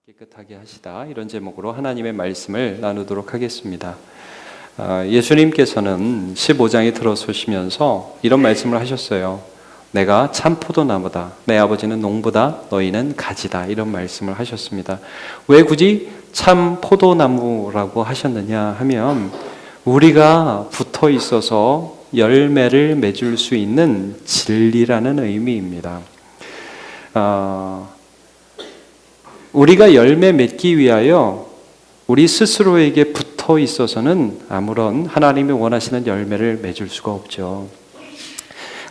깨끗하게 하시다, 이런 제목으로 하나님의 말씀을 나누도록 하겠습니다. 예수님께서는 15장에 들어서시면서 이런 말씀을 하셨어요. 내가 참 포도나무다, 내 아버지는 농부다, 너희는 가지다, 이런 말씀을 하셨습니다. 왜 굳이 참 포도나무라고 하셨느냐 하면, 우리가 붙어 있어서 열매를 맺을 수 있는 진리라는 의미입니다. 우리가 열매 맺기 위하여 우리 스스로에게 붙어 있어서는 아무런 하나님이 원하시는 열매를 맺을 수가 없죠.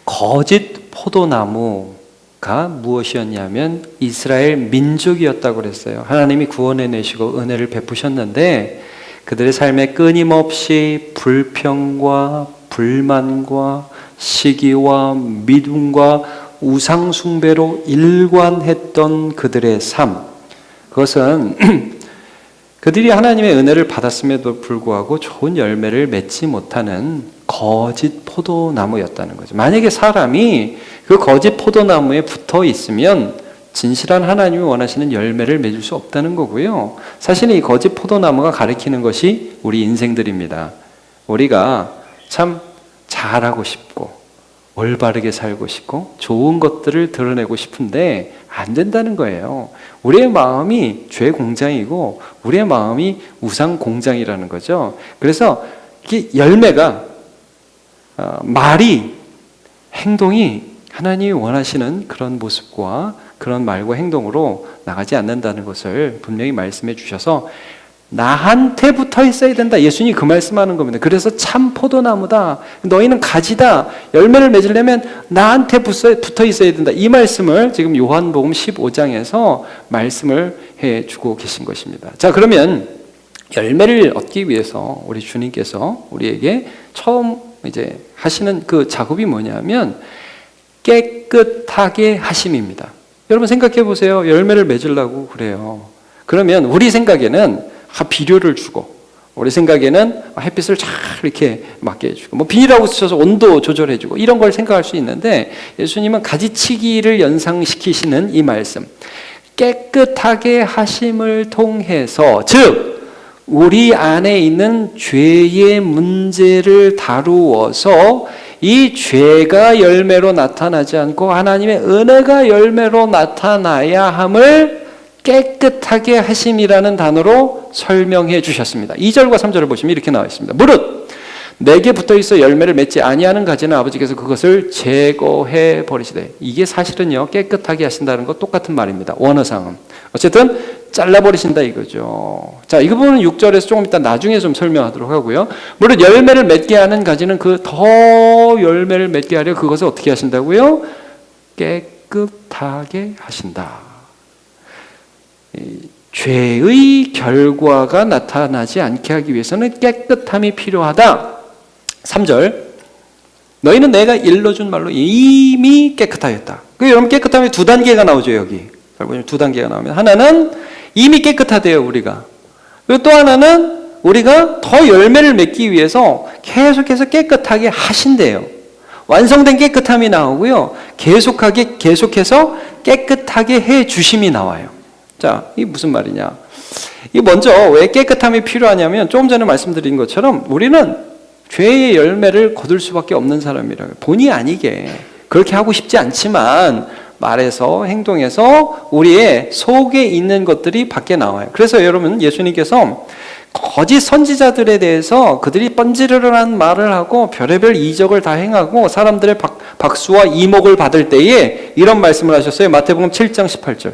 거짓 포도나무가 무엇이었냐면 이스라엘 민족이었다고 그랬어요. 하나님이 구원해 내시고 은혜를 베푸셨는데 그들의 삶에 끊임없이 불평과 불만과 시기와 미움과 우상 숭배로 일관했던 그들의 삶, 그것은 그들이 하나님의 은혜를 받았음에도 불구하고 좋은 열매를 맺지 못하는 거짓 포도나무였다는 거죠. 만약에 사람이 그 거짓 포도나무에 붙어 있으면 진실한 하나님이 원하시는 열매를 맺을 수 없다는 거고요. 사실은 이 거짓 포도나무가 가리키는 것이 우리 인생들입니다. 우리가 참 잘하고 싶고 올바르게 살고 싶고 좋은 것들을 드러내고 싶은데 안 된다는 거예요. 우리의 마음이 죄 공장이고 우리의 마음이 우상 공장이라는 거죠. 그래서 이게 열매가 말이, 행동이 하나님이 원하시는 그런 모습과 그런 말과 행동으로 나가지 않는다는 것을 분명히 말씀해 주셔서 나한테 붙어 있어야 된다. 예수님이 그 말씀하는 겁니다. 그래서 참 포도나무다, 너희는 가지다, 열매를 맺으려면 나한테 붙어 있어야 된다. 이 말씀을 지금 요한복음 15장에서 말씀을 해주고 계신 것입니다. 자, 그러면 열매를 얻기 위해서 우리 주님께서 우리에게 처음 이제 하시는 그 작업이 뭐냐면 깨끗하게 하심입니다. 여러분 생각해 보세요. 열매를 맺으려고 그래요. 그러면 우리 생각에는 비료를 주고, 우리 생각에는 햇빛을 잘 이렇게 맞게 해주고, 뭐 비닐하우스 쳐서 온도 조절해주고, 이런 걸 생각할 수 있는데, 예수님은 가지치기를 연상시키시는 이 말씀, 깨끗하게 하심을 통해서, 즉 우리 안에 있는 죄의 문제를 다루어서 이 죄가 열매로 나타나지 않고 하나님의 은혜가 열매로 나타나야 함을 깨끗하게 하심이라는 단어로 설명해 주셨습니다. 2절과 3절을 보시면 이렇게 나와 있습니다. 무릇 내게 붙어 있어 열매를 맺지 아니하는 가지는 아버지께서 그것을 제거해 버리시되. 이게 사실은요, 깨끗하게 하신다는 것 똑같은 말입니다. 원어상은. 어쨌든 잘라버리신다 이거죠. 자, 이 부분은 6절에서 조금 이따 나중에 좀 설명하도록 하고요. 무릇 열매를 맺게 하는 가지는 그 더 열매를 맺게 하려 그것을 어떻게 하신다고요? 깨끗하게 하신다. 죄의 결과가 나타나지 않게 하기 위해서는 깨끗함이 필요하다. 3절, 너희는 내가 일러준 말로 이미 깨끗하였다. 여러분 깨끗함이 두 단계가 나오죠. 여기 두 단계가 나오면, 하나는 이미 깨끗하대요 우리가. 그리고 또 하나는 우리가 더 열매를 맺기 위해서 계속해서 깨끗하게 하신대요. 완성된 깨끗함이 나오고요, 계속해서 깨끗하게 해 주심이 나와요. 자, 이게 무슨 말이냐? 이 먼저 왜 깨끗함이 필요하냐면, 조금 전에 말씀드린 것처럼 우리는 죄의 열매를 거둘 수밖에 없는 사람이라고요. 본의 아니게 그렇게 하고 싶지 않지만 말에서 행동에서 우리의 속에 있는 것들이 밖에 나와요. 그래서 여러분, 예수님께서 거짓 선지자들에 대해서 그들이 뻔지르르한 말을 하고 별의별 이적을 다 행하고 사람들의 박수와 이목을 받을 때에 이런 말씀을 하셨어요. 마태복음 7장 18절.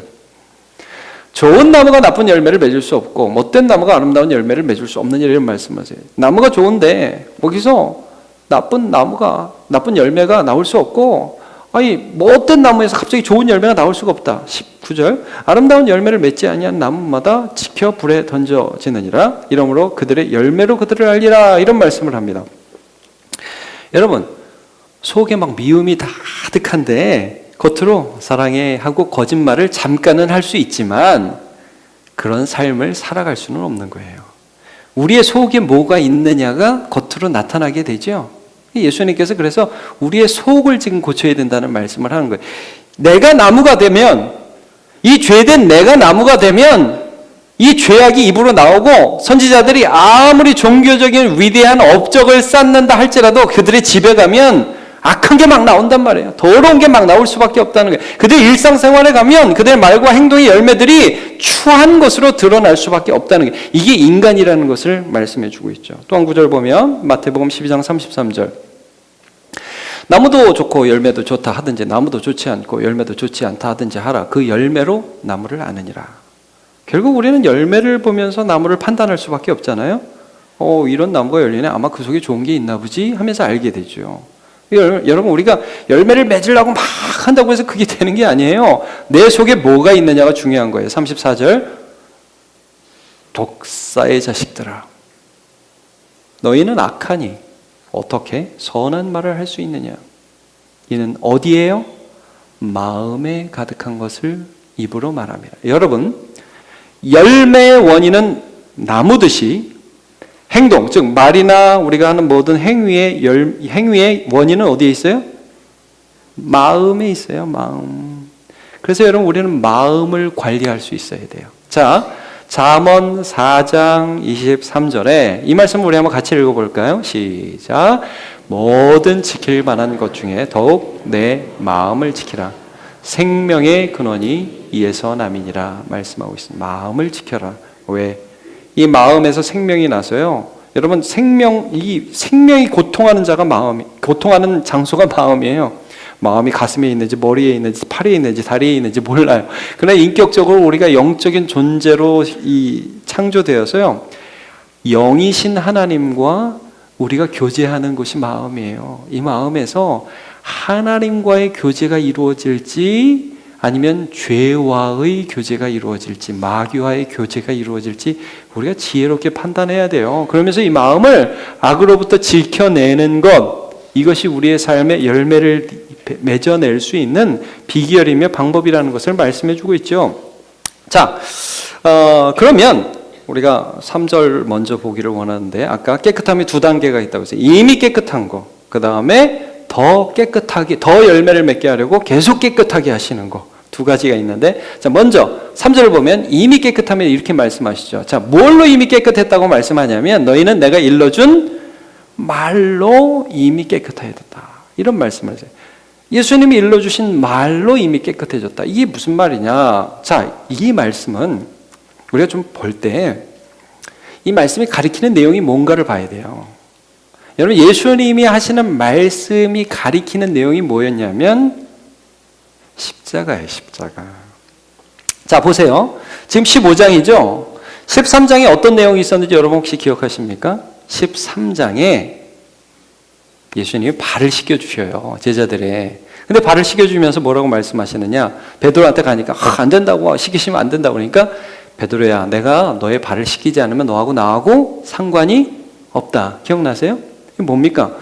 좋은 나무가 나쁜 열매를 맺을 수 없고 못된 나무가 아름다운 열매를 맺을 수 없는 이런 말씀하세요. 나무가 좋은데 거기서 나쁜 열매가 나올 수 없고, 못된 나무에서 갑자기 좋은 열매가 나올 수가 없다. 19절, 아름다운 열매를 맺지 아니한 나무마다 지켜 불에 던져지느니라. 이러므로 그들의 열매로 그들을 알리라. 이런 말씀을 합니다. 여러분, 속에 막 미움이 다 가득한데 겉으로 사랑해 하고 거짓말을 잠깐은 할 수 있지만 그런 삶을 살아갈 수는 없는 거예요. 우리의 속에 뭐가 있느냐가 겉으로 나타나게 되죠. 예수님께서 그래서 우리의 속을 지금 고쳐야 된다는 말씀을 하는 거예요. 내가 나무가 되면, 이 죄된 내가 나무가 되면 이 죄악이 입으로 나오고 선지자들이 아무리 종교적인 위대한 업적을 쌓는다 할지라도 그들의 집에 가면 악한 게 막 나온단 말이에요. 더러운 게 막 나올 수밖에 없다는 거예요. 그들 일상생활에 가면 그들의 말과 행동의 열매들이 추한 것으로 드러날 수밖에 없다는 거예요. 이게 인간이라는 것을 말씀해 주고 있죠. 또 한 구절 보면 마태복음 12장 33절. 나무도 좋고 열매도 좋다 하든지 나무도 좋지 않고 열매도 좋지 않다 하든지 하라. 그 열매로 나무를 아느니라. 결국 우리는 열매를 보면서 나무를 판단할 수밖에 없잖아요. 이런 나무가 열리네. 아마 그 속에 좋은 게 있나 보지 하면서 알게 되죠. 여러분, 우리가 열매를 맺으려고 막 한다고 해서 그게 되는 게 아니에요. 내 속에 뭐가 있느냐가 중요한 거예요. 34절. 독사의 자식들아, 너희는 악하니 어떻게 선한 말을 할 수 있느냐? 이는 어디에요? 마음에 가득한 것을 입으로 말합니다. 여러분, 열매의 원인은 나무듯이 행동, 즉 말이나 우리가 하는 모든 행위의 원인은 어디에 있어요? 마음에 있어요. 마음. 그래서 여러분, 우리는 마음을 관리할 수 있어야 돼요. 자, 잠언 4장 23절에 이 말씀을 우리 한번 같이 읽어볼까요? 시작. 모든 지킬 만한 것 중에 더욱 내 마음을 지키라. 생명의 근원이 이에서 남이니라 말씀하고 있습니다. 마음을 지켜라. 왜? 이 마음에서 생명이 나서요. 여러분, 생명이 고통하는 고통하는 장소가 마음이에요. 마음이 가슴에 있는지 머리에 있는지 팔에 있는지 다리에 있는지 몰라요. 그러나 인격적으로 우리가 영적인 존재로 창조되어서요, 영이신 하나님과 우리가 교제하는 곳이 마음이에요. 이 마음에서 하나님과의 교제가 이루어질지 아니면 죄와의 교제가 이루어질지 마귀와의 교제가 이루어질지 우리가 지혜롭게 판단해야 돼요. 그러면서 이 마음을 악으로부터 지켜내는 것, 이것이 우리의 삶의 열매를 맺어낼 수 있는 비결이며 방법이라는 것을 말씀해 주고 있죠. 자, 그러면 우리가 3절 먼저 보기를 원하는데, 아까 깨끗함이 두 단계가 있다고 했어요. 이미 깨끗한 거, 그 다음에 더 깨끗하게, 더 열매를 맺게 하려고 계속 깨끗하게 하시는 거, 두 가지가 있는데, 자, 먼저 3절을 보면 이미 깨끗하면 이렇게 말씀하시죠. 자, 뭘로 이미 깨끗했다고 말씀하냐면 너희는 내가 일러준 말로 이미 깨끗해졌다, 이런 말씀을 하세요. 예수님이 일러주신 말로 이미 깨끗해졌다. 이게 무슨 말이냐? 자, 이 말씀은 우리가 좀 볼 때 이 말씀이 가리키는 내용이 뭔가를 봐야 돼요. 여러분, 예수님이 하시는 말씀이 가리키는 내용이 뭐였냐면 십자가예요. 십자가. 자, 보세요. 지금 15장이죠. 13장에 어떤 내용이 있었는지 여러분 혹시 기억하십니까? 13장에 예수님이 발을 씻겨주셔요, 제자들의. 근데 발을 씻겨주면서 뭐라고 말씀하시느냐? 베드로한테 가니까 안 된다고, 씻기시면 안 된다고. 그러니까 베드로야, 내가 너의 발을 씻기지 않으면 너하고 나하고 상관이 없다. 기억나세요? 이게 뭡니까?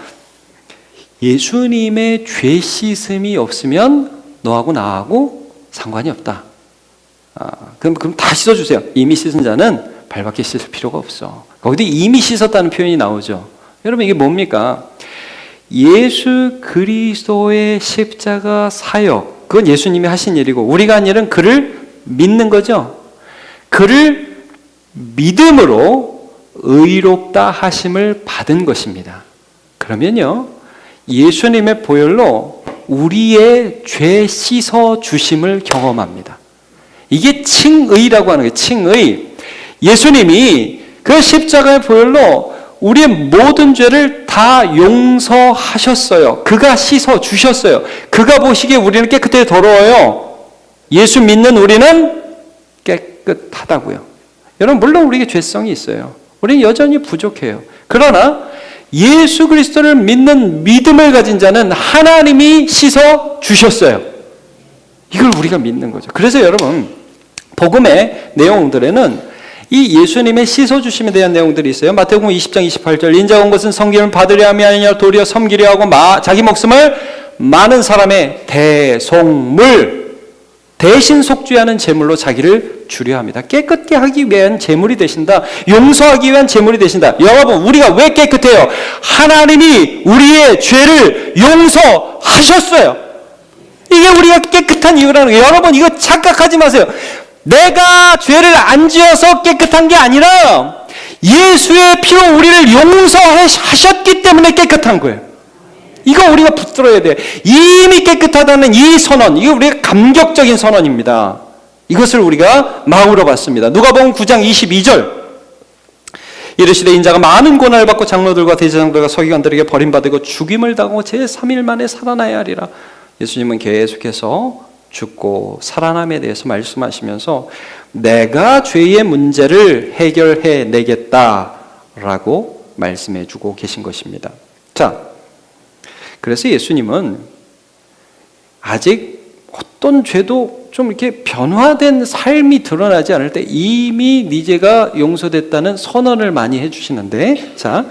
예수님의 죄 씻음이 없으면 너하고 나하고 상관이 없다. 그럼 다 씻어주세요. 이미 씻은 자는 발밖에 씻을 필요가 없어. 거기도 이미 씻었다는 표현이 나오죠. 여러분, 이게 뭡니까? 예수 그리스도의 십자가 사역, 그건 예수님이 하신 일이고 우리가 한 일은 그를 믿는 거죠. 그를 믿음으로 의롭다 하심을 받은 것입니다. 그러면요, 예수님의 보혈로 우리의 죄 씻어 주심을 경험합니다. 이게 칭의라고 하는 거예요. 칭의. 예수님이 그 십자가의 보혈로 우리의 모든 죄를 다 용서하셨어요. 그가 씻어 주셨어요. 그가 보시기에 우리는 깨끗해 더러워요. 예수 믿는 우리는 깨끗하다고요. 여러분, 물론 우리에게 죄성이 있어요. 우리는 여전히 부족해요. 그러나 예수 그리스도를 믿는 믿음을 가진 자는 하나님이 씻어 주셨어요. 이걸 우리가 믿는 거죠. 그래서 여러분, 복음의 내용들에는 이 예수님의 씻어주심에 대한 내용들이 있어요. 마태복음 20장 28절, 인자가 온 것은 섬김을 받으려 함이 아니냐 도리어 섬기려 하고 자기 목숨을 많은 사람의 대속물, 대신 속죄하는 제물로 자기를 주려 합니다. 깨끗게 하기 위한 제물이 되신다. 용서하기 위한 제물이 되신다. 여러분, 우리가 왜 깨끗해요? 하나님이 우리의 죄를 용서하셨어요. 이게 우리가 깨끗한 이유라는 거예요. 여러분, 이거 착각하지 마세요. 내가 죄를 안 지어서 깨끗한 게 아니라 예수의 피로 우리를 용서하셨기 때문에 깨끗한 거예요. 이거 우리가 붙들어야 돼. 이미 깨끗하다는 이 선언, 이거 우리가 감격적인 선언입니다. 이것을 우리가 마음으로 받습니다. 누가복음 9장 22절. 이르시되 인자가 많은 고난을 받고 장로들과 대제사장들과 서기관들에게 버림받고 죽임을 당하고 제3일 만에 살아나야 하리라. 예수님은 계속해서 죽고 살아남에 대해서 말씀하시면서 내가 죄의 문제를 해결해 내겠다라고 말씀해 주고 계신 것입니다. 자, 그래서 예수님은 아직 어떤 죄도 좀 이렇게 변화된 삶이 드러나지 않을 때 이미 네 죄가 용서됐다는 선언을 많이 해주시는데, 자,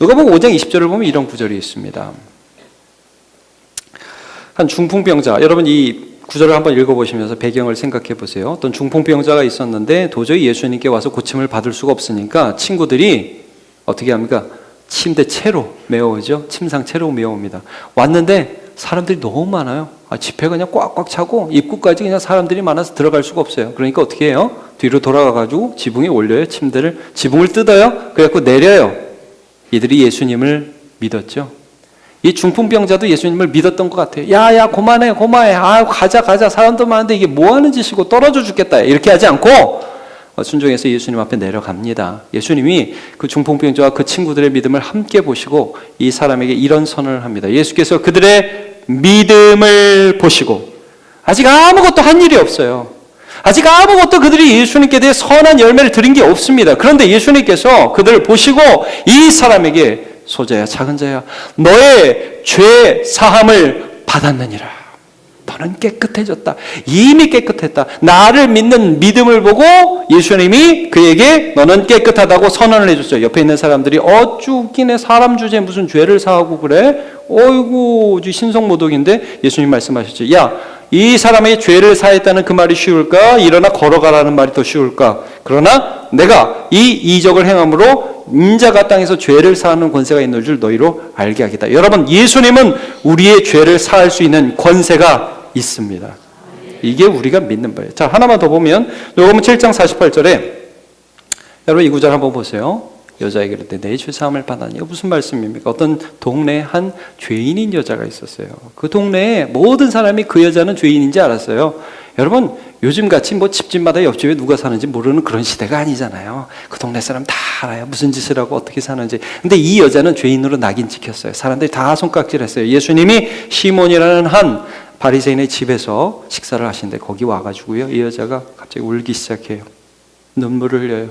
누가복음 5장 20절을 보면 이런 구절이 있습니다. 한 중풍병자, 여러분 이 구절을 한번 읽어보시면서 배경을 생각해 보세요. 어떤 중풍병자가 있었는데 도저히 예수님께 와서 고침을 받을 수가 없으니까 친구들이 어떻게 합니까? 침대 채로 메워오죠. 침상 채로 메워옵니다. 왔는데 사람들이 너무 많아요. 집회가 그냥 꽉꽉 차고 입구까지 그냥 사람들이 많아서 들어갈 수가 없어요. 그러니까 어떻게 해요? 뒤로 돌아가가지고 지붕에 올려요. 침대를, 지붕을 뜯어요. 그래갖고 내려요. 이들이 예수님을 믿었죠. 이 중풍병자도 예수님을 믿었던 것 같아요. 야야 고만해. 가자 사람도 많은데 이게 뭐하는 짓이고 떨어져 죽겠다. 이렇게 하지 않고 순종해서 예수님 앞에 내려갑니다. 예수님이 그 중풍병자와 그 친구들의 믿음을 함께 보시고 이 사람에게 이런 선언을 합니다. 예수께서 그들의 믿음을 보시고 아직 아무것도 한 일이 없어요. 아직 아무것도 그들이 예수님께 대해 선한 열매를 드린 게 없습니다. 그런데 예수님께서 그들을 보시고 이 사람에게 소자야 작은 자야 너의 죄 사함을 받았느니라. 너는 깨끗해졌다. 이미 깨끗했다. 나를 믿는 믿음을 보고 예수님이 그에게 너는 깨끗하다고 선언을 해줬어요. 옆에 있는 사람들이 어쭈 웃기네. 사람 주제에 무슨 죄를 사하고 그래? 어이구 신성모독인데 예수님 말씀하셨죠. 야, 이 사람의 죄를 사했다는 그 말이 쉬울까? 일어나 걸어가라는 말이 더 쉬울까? 그러나 내가 이 이적을 행함으로 인자가 땅에서 죄를 사하는 권세가 있는 줄 너희로 알게 하겠다. 여러분, 예수님은 우리의 죄를 사할 수 있는 권세가 있습니다. 이게 우리가 믿는 바예요. 자, 하나만 더 보면 요거는 7장 48절에 여러분 이 구절 한번 보세요. 여자에게 이르되 내 죄 사함을 받았니? 이거 무슨 말씀입니까? 어떤 동네에 한 죄인인 여자가 있었어요. 그 동네에 모든 사람이 그 여자는 죄인인지 알았어요. 여러분 요즘같이 뭐 집집마다 옆집에 누가 사는지 모르는 그런 시대가 아니잖아요. 그 동네 사람 다 알아요. 무슨 짓을 하고 어떻게 사는지. 근데 이 여자는 죄인으로 낙인 찍혔어요. 사람들이 다 손깍질했어요. 예수님이 시몬이라는 한 바리새인의 집에서 식사를 하시는데 거기 와가지고요. 이 여자가 갑자기 울기 시작해요. 눈물을 흘려요.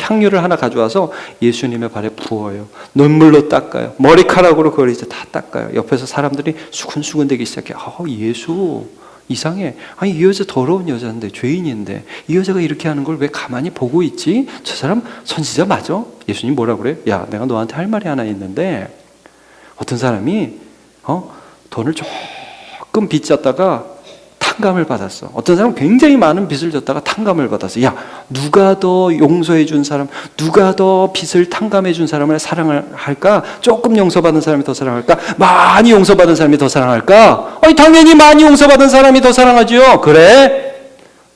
향유를 하나 가져와서 예수님의 발에 부어요. 눈물로 닦아요. 머리카락으로 그걸 이제 다 닦아요. 옆에서 사람들이 수근수근 대기 시작해요. 예수 이상해. 아니 이 여자 더러운 여자인데 죄인인데 이 여자가 이렇게 하는 걸 왜 가만히 보고 있지? 저 사람 선지자 맞아? 예수님 뭐라 그래? 야, 내가 너한테 할 말이 하나 있는데 어떤 사람이 돈을 조금 빚졌다가 탕감을 받았어. 어떤 사람은 굉장히 많은 빚을 졌다가 탕감을 받았어. 야, 누가 더 용서해 준 사람, 누가 더 빚을 탕감해 준 사람을 사랑을 할까? 조금 용서받은 사람이 더 사랑할까? 많이 용서받은 사람이 더 사랑할까? 당연히 많이 용서받은 사람이 더 사랑하죠. 그래?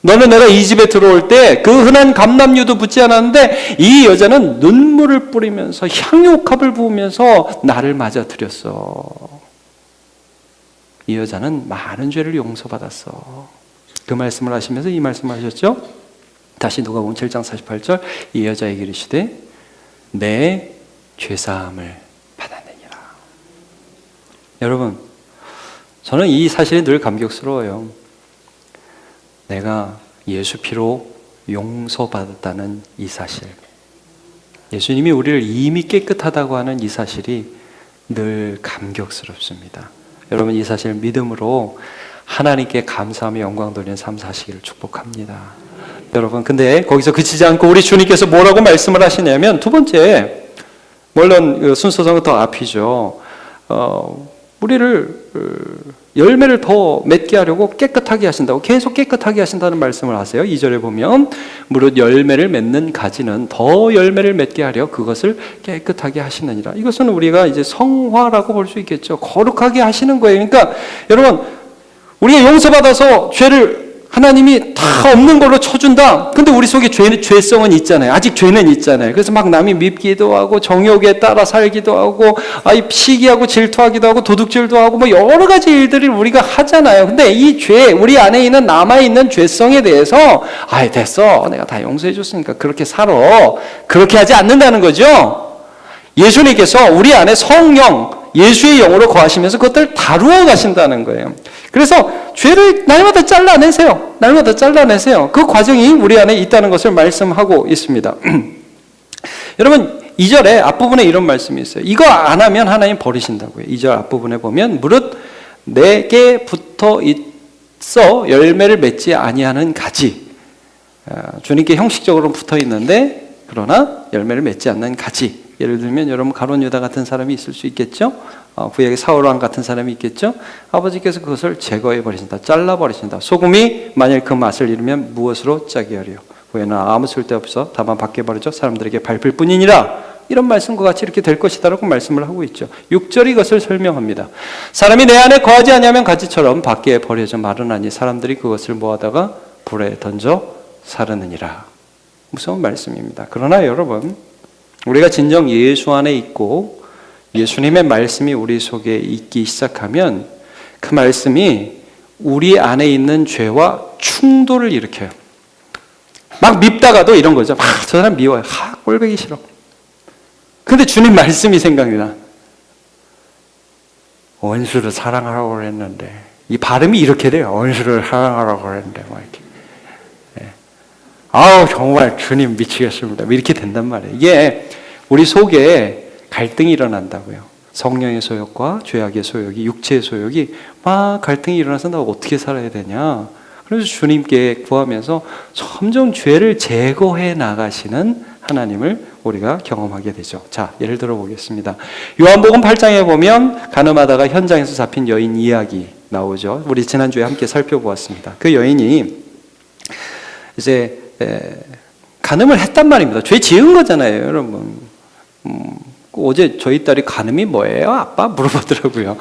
너는 내가 이 집에 들어올 때 그 흔한 감람류도 붙지 않았는데 이 여자는 눈물을 뿌리면서 향유컵을 부으면서 나를 맞아들였어. 이 여자는 많은 죄를 용서받았어. 그 말씀을 하시면서 이 말씀을 하셨죠. 다시 누가복음 7장 48절 이 여자에게 이르시되 내 죄사함을 받았느니라. 여러분, 저는 이 사실이 늘 감격스러워요. 내가 예수 피로 용서받았다는 이 사실, 예수님이 우리를 이미 깨끗하다고 하는 이 사실이 늘 감격스럽습니다. 여러분 이 사실 믿음으로 하나님께 감사하며 영광 돌리는 삶 사시기를 축복합니다. 여러분 근데 거기서 그치지 않고 우리 주님께서 뭐라고 말씀을 하시냐면 두 번째, 물론 순서상은 더 앞이죠. 우리를 열매를 더 맺게 하려고 깨끗하게 하신다고, 계속 깨끗하게 하신다는 말씀을 하세요. 2절에 보면 무릇 열매를 맺는 가지는 더 열매를 맺게 하려 그것을 깨끗하게 하시느니라. 이것은 우리가 이제 성화라고 볼 수 있겠죠. 거룩하게 하시는 거예요. 그러니까 여러분 우리가 용서받아서 죄를 하나님이 다 없는 걸로 쳐준다. 근데 우리 속에 죄성은 있잖아요. 아직 죄는 있잖아요. 그래서 막 남이 밉기도 하고 정욕에 따라 살기도 하고 시기하고 질투하기도 하고 도둑질도 하고 뭐 여러 가지 일들을 우리가 하잖아요. 근데 이 죄, 우리 안에 있는 남아있는 죄성에 대해서 됐어. 내가 다 용서해 줬으니까 그렇게 살아. 그렇게 하지 않는다는 거죠. 예수님께서 우리 안에 성령, 예수의 영으로 거하시면서 그것들을 다루어 가신다는 거예요. 그래서 죄를 날마다 잘라내세요. 날마다 잘라내세요. 그 과정이 우리 안에 있다는 것을 말씀하고 있습니다. 여러분 2절에 앞부분에 이런 말씀이 있어요. 이거 안 하면 하나님 버리신다고요. 2절 앞부분에 보면 무릇 내게 붙어 있어 열매를 맺지 아니하는 가지. 주님께 형식적으로 붙어 있는데 그러나 열매를 맺지 않는 가지. 예를 들면 여러분 가룟 유다 같은 사람이 있을 수 있겠죠. 구약의 사울 왕 같은 사람이 있겠죠. 아버지께서 그것을 제거해 버리신다. 잘라 버리신다. 소금이 만일 그 맛을 잃으면 무엇으로 짜게 하리요. 후에는 아무 쓸데없어 다만 밖에 버려져 사람들에게 밟힐 뿐이니라. 이런 말씀과 같이 이렇게 될 것이다라고 말씀을 하고 있죠. 6절이 이것을 설명합니다. 사람이 내 안에 거하지 아니하면 가지처럼 밖에 버려져 마르나니 사람들이 그것을 모아다가 불에 던져 사르느니라. 무서운 말씀입니다. 그러나 여러분 우리가 진정 예수 안에 있고 예수님의 말씀이 우리 속에 있기 시작하면 그 말씀이 우리 안에 있는 죄와 충돌을 일으켜요. 막 밉다가도 이런 거죠. 저 사람 미워요. 꼴보기 싫어. 근데 주님 말씀이 생각이 나. 원수를 사랑하라고 그랬는데 이 발음이 이렇게 돼요. 원수를 사랑하라고 그랬는데 막 이렇게. 정말 주님 미치겠습니다. 이렇게 된단 말이에요. 이게 우리 속에 갈등이 일어난다고요. 성령의 소욕과 죄악의 소욕이, 육체의 소욕이 막 갈등이 일어나서 나 어떻게 살아야 되냐. 그래서 주님께 구하면서 점점 죄를 제거해 나가시는 하나님을 우리가 경험하게 되죠. 자, 예를 들어 보겠습니다. 요한복음 8장에 보면 간음하다가 현장에서 잡힌 여인 이야기 나오죠. 우리 지난주에 함께 살펴보았습니다. 그 여인이 이제 간음을 했단 말입니다. 죄 지은 거잖아요, 여러분. 어제 저희 딸이 간음이 뭐예요? 아빠? 물어보더라고요.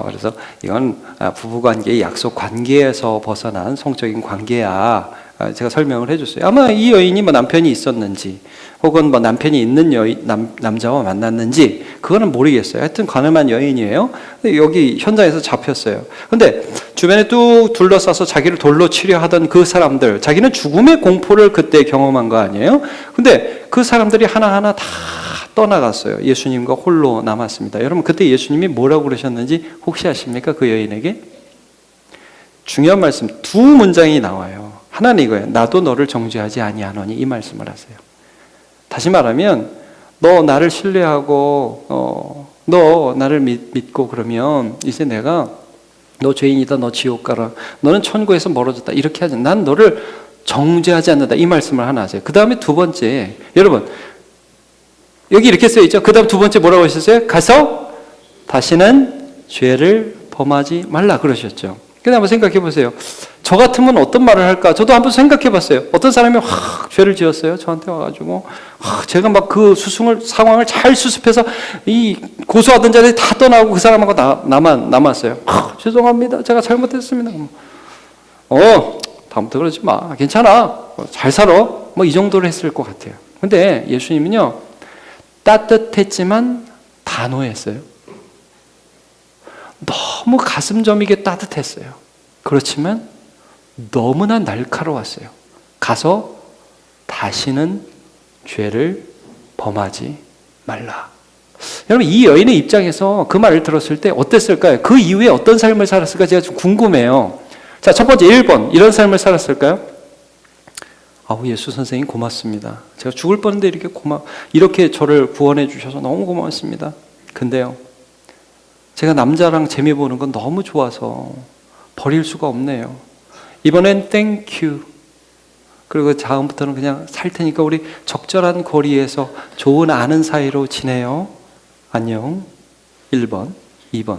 그래서 이건 부부관계의 약속 관계에서 벗어난 성적인 관계야. 제가 설명을 해줬어요. 아마 이 여인이 뭐 남편이 있었는지 혹은 뭐 남편이 있는 남자와 만났는지 그거는 모르겠어요. 하여튼 가늠한 여인이에요. 근데 여기 현장에서 잡혔어요. 근데 주변에 뚝 둘러싸서 자기를 돌로 치려 하던 그 사람들, 자기는 죽음의 공포를 그때 경험한 거 아니에요? 근데 그 사람들이 하나하나 다 떠나갔어요. 예수님과 홀로 남았습니다. 여러분 그때 예수님이 뭐라고 그러셨는지 혹시 아십니까? 그 여인에게? 중요한 말씀 두 문장이 나와요. 하나는 이거예요. 나도 너를 정죄하지 아니하노니 이 말씀을 하세요. 다시 말하면 너 나를 신뢰하고 너 나를 믿고 그러면 이제 내가 너 죄인이다. 너 지옥 가라. 너는 천국에서 멀어졌다. 이렇게 하지. 난 너를 정죄하지 않는다. 이 말씀을 하나 하세요. 그 다음에 두 번째 여러분 여기 이렇게 써있죠. 그 다음 두 번째 뭐라고 하셨어요? 가서 다시는 죄를 범하지 말라 그러셨죠. 근데 한번 생각해 보세요. 저 같으면 어떤 말을 할까? 저도 한번 생각해 봤어요. 어떤 사람이 죄를 지었어요. 저한테 와가지고 제가 막 그 상황을 잘 수습해서 이 고소하던 자들이 다 떠나고 그 사람하고 나만 남았어요. 죄송합니다. 제가 잘못했습니다. 다음부터 그러지 마. 괜찮아. 잘 살아. 뭐 이 정도로 했을 것 같아요. 근데 예수님은요. 따뜻했지만 단호했어요. 너무 가슴 저미게 따뜻했어요. 그렇지만 너무나 날카로웠어요. 가서 다시는 죄를 범하지 말라. 여러분 이 여인의 입장에서 그 말을 들었을 때 어땠을까요? 그 이후에 어떤 삶을 살았을까 제가 좀 궁금해요. 자, 첫 번째 1번 이런 삶을 살았을까요? 예수 선생님 고맙습니다. 제가 죽을 뻔했는데 이렇게 저를 구원해 주셔서 너무 고맙습니다. 근데요. 제가 남자랑 재미 보는 건 너무 좋아서 버릴 수가 없네요. 이번엔 땡큐. 그리고 다음부터는 그냥 살 테니까 우리 적절한 거리에서 좋은 아는 사이로 지내요. 안녕. 1번, 2번.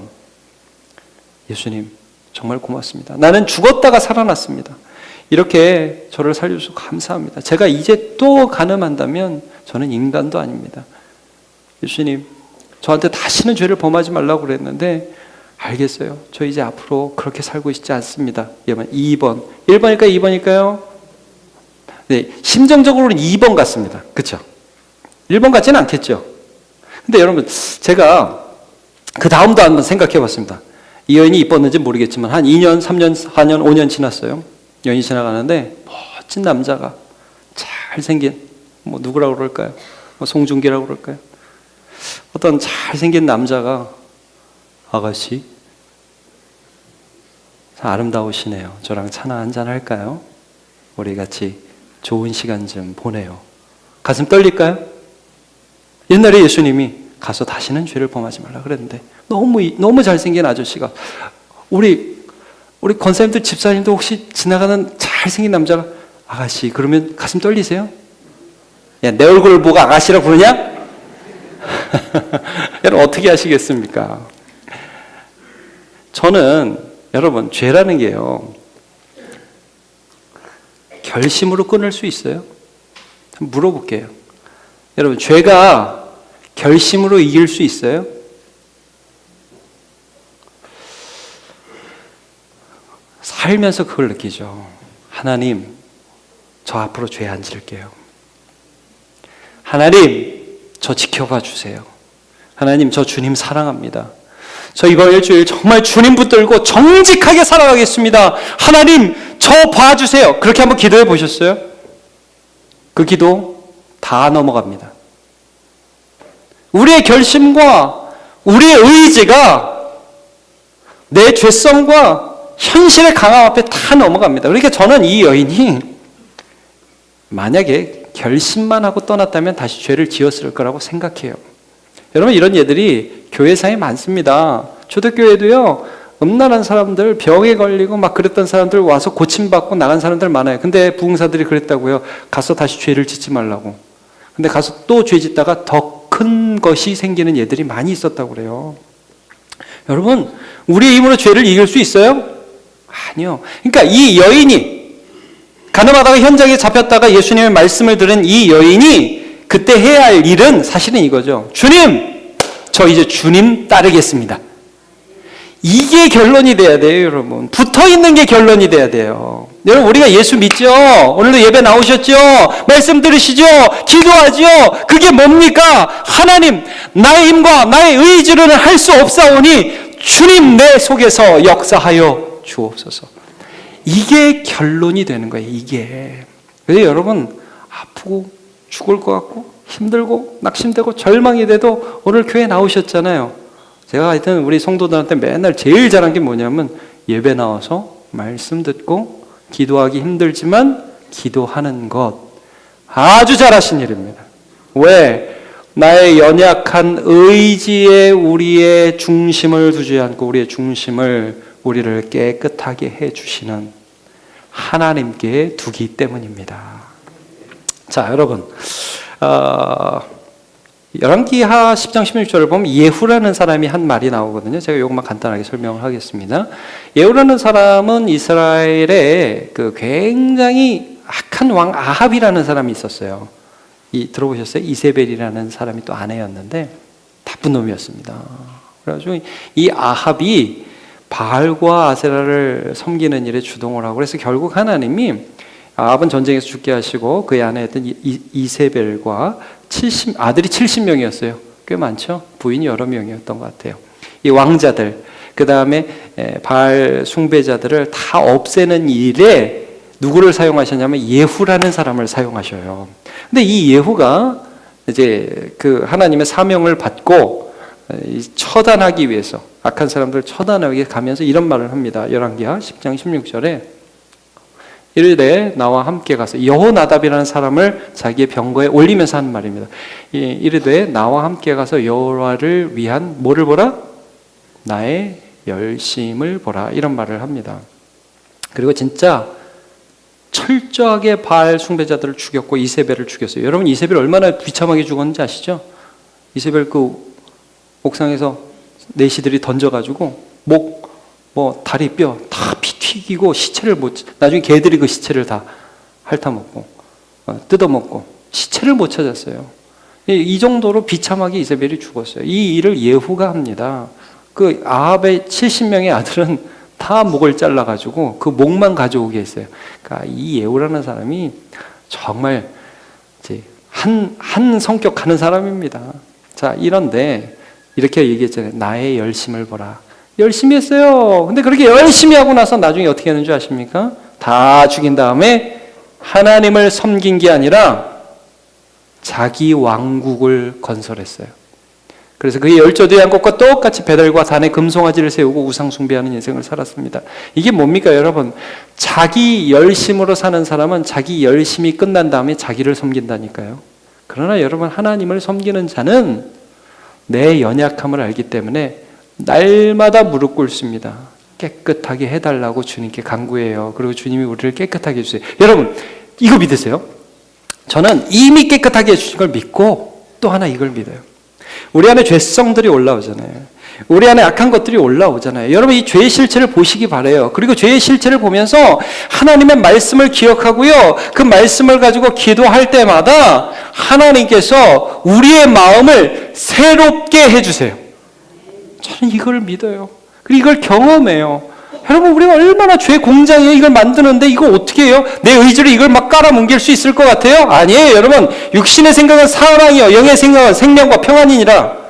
예수님 정말 고맙습니다. 나는 죽었다가 살아났습니다. 이렇게 저를 살려주셔서 감사합니다. 제가 이제 또 간음한다면 저는 인간도 아닙니다. 예수님 저한테 다시는 죄를 범하지 말라고 그랬는데 알겠어요. 저 이제 앞으로 그렇게 살고 있지 않습니다. 2번. 1번일까요? 2번일까요? 네, 심정적으로는 2번 같습니다. 그렇죠? 1번 같지는 않겠죠? 근데 여러분, 제가 그 다음도 한번 생각해 봤습니다. 이 여인이 이뻤는지 모르겠지만 한 2년, 3년, 4년, 5년 지났어요. 여인이 지나가는데 멋진 남자가 잘생긴, 누구라고 그럴까요? 송중기라고 그럴까요? 어떤 잘생긴 남자가 아가씨, 아름다우시네요. 저랑 차나 한잔 할까요? 우리 같이 좋은 시간 좀 보내요. 가슴 떨릴까요? 옛날에 예수님이 가서 다시는 죄를 범하지 말라 그랬는데 너무 잘생긴 아저씨가 우리 권사님들 집사님도 혹시 지나가는 잘생긴 남자가 아가씨 그러면 가슴 떨리세요? 야, 내 얼굴을 보고 아가씨라고 부르냐? 여러분 어떻게 하시겠습니까? 저는 여러분 죄라는 게요 결심으로 끊을 수 있어요? 한번 물어볼게요. 여러분 죄가 결심으로 이길 수 있어요? 살면서 그걸 느끼죠. 하나님, 저 앞으로 죄 안 지을게요. 하나님, 저 지켜봐 주세요. 하나님, 저 주님 사랑합니다. 저 이번 일주일 정말 주님 붙들고 정직하게 살아가겠습니다. 하나님, 저 봐주세요. 그렇게 한번 기도해 보셨어요? 그 기도 다 넘어갑니다. 우리의 결심과 우리의 의지가 내 죄성과 현실의 강함 앞에 다 넘어갑니다. 그러니까 저는 이 여인이 만약에 결심만 하고 떠났다면 다시 죄를 지었을 거라고 생각해요. 여러분 이런 예들이 교회사에 많습니다. 초대교회도요 음란한 사람들, 병에 걸리고 막 그랬던 사람들 와서 고침받고 나간 사람들 많아요. 근데 부흥사들이 그랬다고요. 가서 다시 죄를 짓지 말라고. 근데 가서 또 죄 짓다가 더 큰 것이 생기는 예들이 많이 있었다고 그래요. 여러분 우리의 힘으로 죄를 이길 수 있어요? 아니요. 그러니까 이 여인이 가늠하다가 현장에 잡혔다가 예수님의 말씀을 들은 이 여인이 그때 해야 할 일은 사실은 이거죠. 주님, 저 이제 주님 따르겠습니다. 이게 결론이 돼야 돼요, 여러분. 붙어있는 게 결론이 돼야 돼요. 여러분, 우리가 예수 믿죠? 오늘도 예배 나오셨죠? 말씀 들으시죠? 기도하죠? 그게 뭡니까? 하나님, 나의 힘과 나의 의지로는 할 수 없사오니 주님 내 속에서 역사하여 주옵소서. 이게 결론이 되는 거예요, 이게. 그래서 여러분, 아프고 죽을 것 같고 힘들고 낙심되고 절망이 돼도 오늘 교회 나오셨잖아요. 제가 하여튼 우리 성도들한테 맨날 제일 잘한 게 뭐냐면 예배 나와서 말씀 듣고 기도하기 힘들지만 기도하는 것. 아주 잘하신 일입니다. 왜? 나의 연약한 의지에 우리의 중심을 두지 않고 우리의 중심을 우리를 깨끗하게 해주시는 하나님께 두기 때문입니다. 자, 여러분 열왕기하 10장 16절을 보면 예후라는 사람이 한 말이 나오거든요. 제가 이것만 간단하게 설명을 하겠습니다. 예후라는 사람은 이스라엘에 그 굉장히 악한 왕 아합이라는 사람이 있었어요. 들어보셨어요? 이세벨이라는 사람이 또 아내였는데 나쁜 놈이었습니다. 그래가지고 이 아합이 바알과 아세라를 섬기는 일에 주동을 하고 그래서 결국 하나님이 아합은 전쟁에서 죽게 하시고 그의 아내였던 이세벨과 아들이 70명이었어요. 꽤 많죠? 부인이 여러 명이었던 것 같아요. 이 왕자들, 그 다음에 바알 숭배자들을 다 없애는 일에 누구를 사용하셨냐면 예후라는 사람을 사용하셔요. 근데 이 예후가 이제 그 하나님의 사명을 받고 처단하기 위해서 악한 사람들을 처단하기 위해 가면서 이런 말을 합니다. 열왕기하 10장 16절에 이르되 나와 함께 가서 여호나답이라는 사람을 자기의 병거에 올리면서 하는 말입니다. 이르되 나와 함께 가서 여호와를 위한 뭐를 보라? 나의 열심을 보라. 이런 말을 합니다. 그리고 진짜 철저하게 바알 숭배자들을 죽였고 이세벨을 죽였어요. 여러분 이세벨 얼마나 비참하게 죽었는지 아시죠? 이세벨 그 옥상에서 내시들이 던져가지고 목, 다리 뼈 다 피 튀기고 시체를 나중에 개들이 그 시체를 다 핥아먹고 뜯어먹고 시체를 못 찾았어요. 이 정도로 비참하게 이세벨이 죽었어요. 이 일을 예후가 합니다. 그 아합의 70명의 아들은 다 목을 잘라가지고 그 목만 가져오게 했어요. 그러니까 이 예후라는 사람이 정말 이제 한 성격 하는 사람입니다. 자, 이런데 이렇게 얘기했잖아요. 나의 열심을 보라. 열심히 했어요. 근데 그렇게 열심히 하고 나서 나중에 어떻게 하는 줄 아십니까? 다 죽인 다음에 하나님을 섬긴 게 아니라 자기 왕국을 건설했어요. 그래서 그의 열조도 양곡과 똑같이 배달과 단에 금송아지를 세우고 우상 숭배하는 인생을 살았습니다. 이게 뭡니까, 여러분? 자기 열심으로 사는 사람은 자기 열심이 끝난 다음에 자기를 섬긴다니까요. 그러나 여러분, 하나님을 섬기는 자는 내 연약함을 알기 때문에 날마다 무릎 꿇습니다. 깨끗하게 해달라고 주님께 간구해요. 그리고 주님이 우리를 깨끗하게 해주세요. 여러분, 이거 믿으세요? 저는 이미 깨끗하게 해주신 걸 믿고 또 하나 이걸 믿어요. 우리 안에 죄성들이 올라오잖아요. 우리 안에 악한 것들이 올라오잖아요. 여러분, 이 죄의 실체를 보시기 바라요. 그리고 죄의 실체를 보면서 하나님의 말씀을 기억하고요, 그 말씀을 가지고 기도할 때마다 하나님께서 우리의 마음을 새롭게 해주세요. 저는 이걸 믿어요. 그리고 이걸 경험해요. 여러분, 우리가 얼마나 죄 공장이에요. 이걸 만드는데 이거 어떻게 해요? 내 의지로 이걸 막 깔아뭉갤 수 있을 것 같아요? 아니에요. 여러분, 육신의 생각은 사랑이요, 영의 생각은 생명과 평안이니라.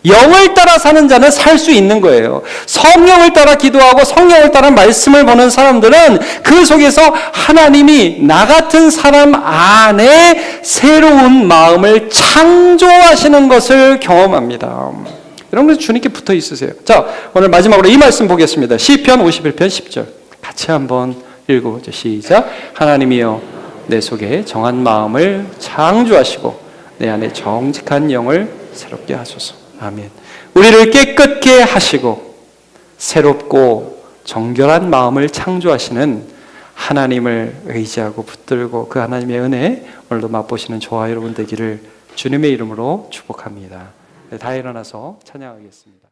영을 따라 사는 자는 살 수 있는 거예요. 성령을 따라 기도하고 성령을 따라 말씀을 보는 사람들은 그 속에서 하나님이 나 같은 사람 안에 새로운 마음을 창조하시는 것을 경험합니다. 여러분, 주님께 붙어 있으세요. 자, 오늘 마지막으로 이 말씀 보겠습니다. 시편 51편 10절 같이 한번 읽어보죠. 시작. 하나님이여, 내 속에 정한 마음을 창조하시고 내 안에 정직한 영을 새롭게 하소서. 아멘. 우리를 깨끗게 하시고 새롭고 정결한 마음을 창조하시는 하나님을 의지하고 붙들고 그 하나님의 은혜 오늘도 맛보시는 저와 여러분 되기를 주님의 이름으로 축복합니다. 다 일어나서 찬양하겠습니다.